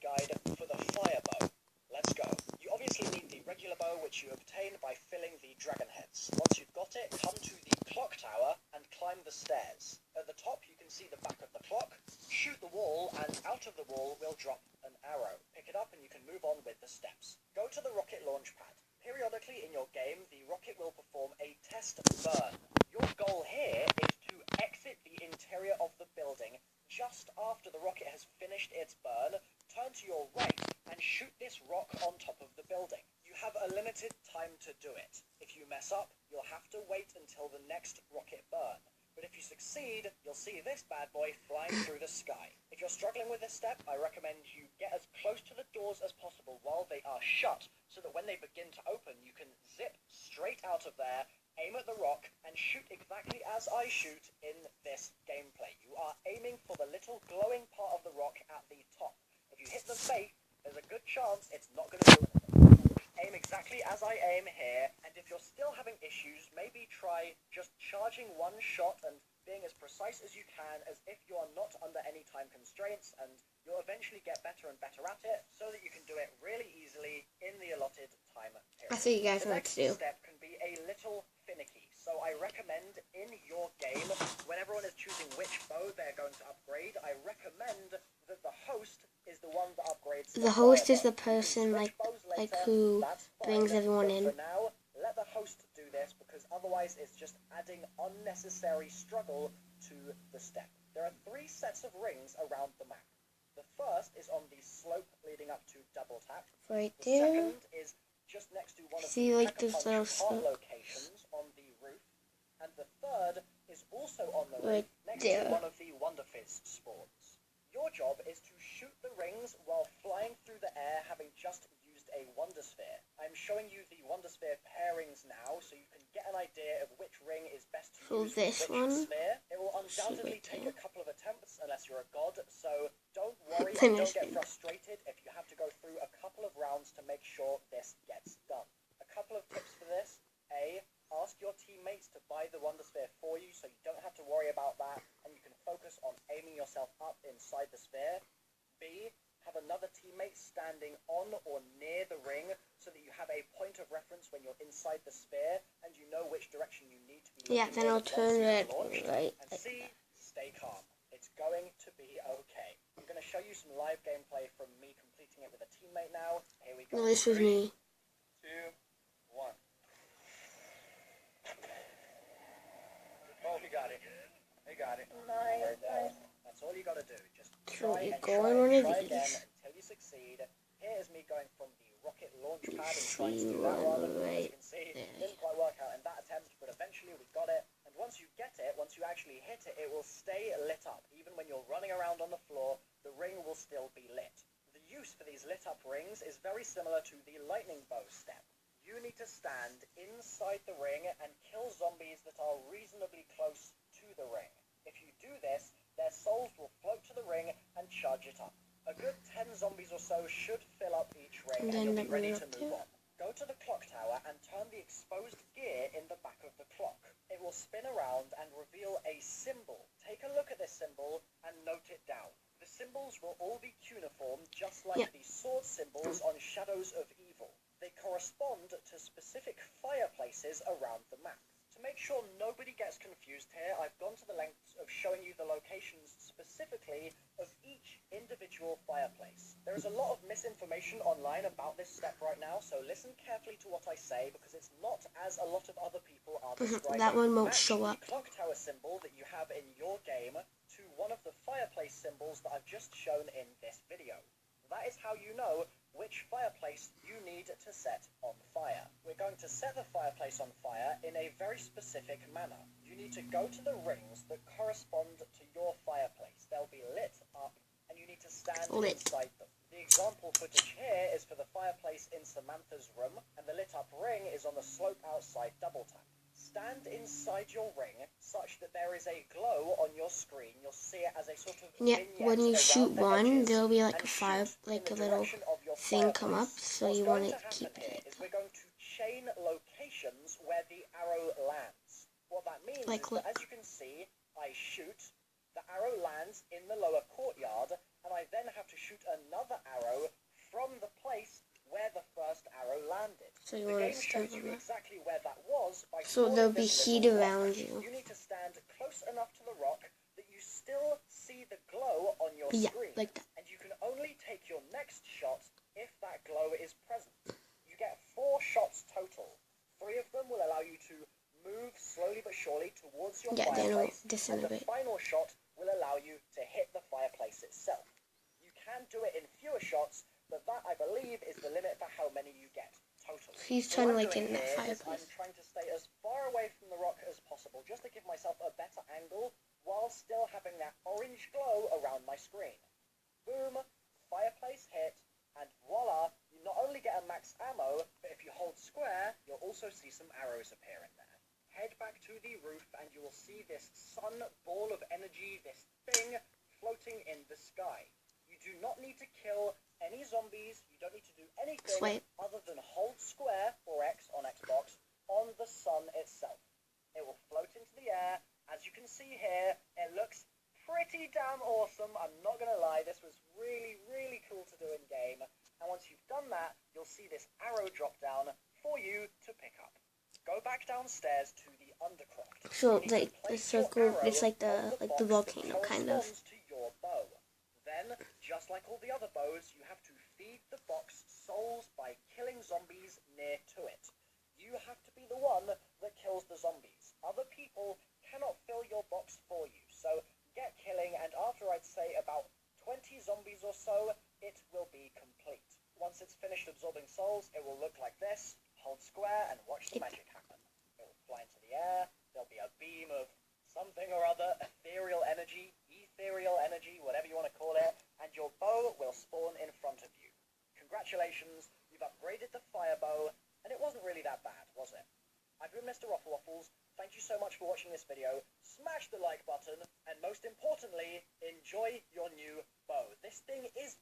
guide for the fire bow. Let's go. You obviously need the regular bow, which you obtain by filling the dragon heads. Once you've got it, come to the clock tower and climb the stairs. At the top, you can see the back of the clock. Shoot the wall, and out of the wall will drop an arrow. Pick it up and you can move on with the steps. Go to the rocket launch pad. Periodically in your game, the rocket will perform a test burn. Your goal here is to exit the interior of the building just after the rocket has finished its burn. Turn to your right and shoot this rock on top of the building. You have a limited time to do it. If you mess up, you'll have to wait until the next rocket burn. But if you succeed, you'll see this bad boy flying through the sky. If you're struggling with this step, I recommend you get as close to the doors as possible while they are shut, so that when they begin to open, you can zip straight out of there, aim at the rock, and shoot exactly as I shoot in this gameplay. You are aiming for the little glowing part of the rock at the top. If you hit the base, there's a good chance it's not going to do anything. Aim exactly as I aim here, and if you're still having issues, maybe try just charging one shot and being as precise as you can, as if you are not under any time constraints, and you'll eventually get better and better at it, so that you can do it really easily in the allotted time period. I think you guys know what to do. The next step can be a little finicky, so I recommend in your game, when everyone is choosing which bow they're going to upgrade, I recommend that the host is the one that upgrades the host is the person like who brings everyone in. For now, let the host do this, because otherwise it's just adding unnecessary struggle to the step. There are 3 sets of rings around the map. The first is on the slope leading up to double tap. Right The there. second is just next to one of See, the like this little heart locations on the roof. And the third is also on the right roof next there. to one of the Wonder Fizz spawns. Your job is to shoot the rings while flying through the air, having just used a Wonder Sphere. I'm showing you the Wonder Sphere pairings now, so you can get an idea of which ring is best to For use this with which one, sphere. It will undoubtedly right take there. a couple of attempts, unless you're a god, so don't worry and Finish don't get it. frustrated if you have to go through a couple of rounds to make sure this gets done. A couple of tips for this. A, ask your teammates to buy the Wonder Sphere for you, so you don't have to worry about that, and you can focus on aiming yourself up inside the sphere. B, have another teammate standing on or near the ring, so that you have a point of reference when you're inside the sphere, and you know which direction you need to be Yeah, looking then I'll in turn once it you've launched. right. And C, stay calm. It's going to be okay. I'm going to show you some live gameplay from me completing it with a teammate now. Here we go. No, this was 3, me. 2, 1. Oh, he got it. He got it. Nice. That's all you got to do. Just So try you and go try on and one of try again these. until you succeed. Here is me going from the rocket launch pad and trying to do that one. As you can see, it didn't quite work out in that attempt, but eventually we got it. And once you get it, once you actually hit it, it will stay lit up. Even when you're running around on the floor, the ring will still be lit. The use for these lit up rings is very similar to the lightning bow step. You need to stand inside the ring and kill zombies that are reasonably close to the ring. If you do this, their souls will float to the ring and charge it up. A good 10 zombies or so should fill up each ring, and you'll be ready to move on. Go to the clock tower and turn the exposed gear in the back of the clock. It will spin around and reveal a symbol. Take a look at this symbol and note it down. The symbols will all be cuneiform, just like the sword symbols on Shadows of Evil. They correspond to specific fireplaces around the map. To make sure nobody gets confused here, I've gone to the lengths of showing you the locations specifically of each individual fireplace. There is a lot of misinformation online about this step right now, so listen carefully to what I say, because it's not as a lot of other people are describing. That one won't Match show up. the clock tower symbol that you have in your game to one of the fireplace symbols that I've just shown in this video. That is how you know which fireplace you need to set on fire. We're going to set the fireplace on fire in a very specific manner. You need to go to the rings that correspond to your fireplace. They'll be lit up, and you need to stand inside them. The example footage here is for the fireplace in Samantha's room, and the lit up ring is on the slope outside Double Tap. Stand inside your ring such that there is a glow on your screen. You'll see it as a sort of vignette when you shoot around the one, edges, there'll be like and a fire, shoot like in a the little direction of your thing come up, fireplace. so What's you going want to to keep happen here it. is we're going to chain locations where the arrow lands. What that means Like, is that, as you can see, I shoot, the arrow lands in the lower courtyard, and I then have to shoot another arrow So you The want game to shows stand you on that. exactly where that was by So throwing there'll be this heat little around rock. you. You need to stand close enough to the rock that you still see the glow on your Yeah, screen. like that. And you can only take your next shot if that glow is present. You get 4 shots total. 3 of them will allow you to move slowly but surely towards your Yeah, then it'll fireplace, and the disintegrate. final shot will allow you to hit the fireplace itself. You can do it in fewer shots, but that, I believe, is the limit for how many you get total. He's So trying to what I'm like doing get in that here is fireplace. I'm trying to stay as far away from the rock as possible, just to give myself a better angle, while still having that orange glow around my screen. Boom, fireplace hit, and voila, you not only get a max ammo, but if you hold square, you'll also see some arrows appear in there. Head back to the roof and you will see this sun ball of energy, this thing floating in the sky. You do not need to kill any zombies, you don't need to do anything other than hold square, or X on Xbox, on the sun itself. It will float into the air. As you can see here, it looks pretty damn awesome. I'm not going to lie, this was really, really cool to do in game. And once you've done that, you'll see this arrow drop down for you to pick up. Go back downstairs to the undercroft. So like the circle, it's like the volcano kind of. To your bow. Then, just like all the other bows, you have to feed the box souls by killing zombies near to it. You have to be the one that kills the zombies. Other people cannot fill your box for you. So get killing, and after I'd say about 20 zombies or so, it will be complete. Once it's finished absorbing souls, it will look like this. Hold square and watch the magic happen. It will fly into the air. There'll be a beam of something or other, ethereal energy, whatever you want to call it, and your bow will spawn in front of you. Congratulations, you've upgraded the fire bow, and it wasn't really that bad, was it? I've been Mr. Waffles. Thank you so much for watching this video. Smash the like button, and most importantly, enjoy your new bow. This thing is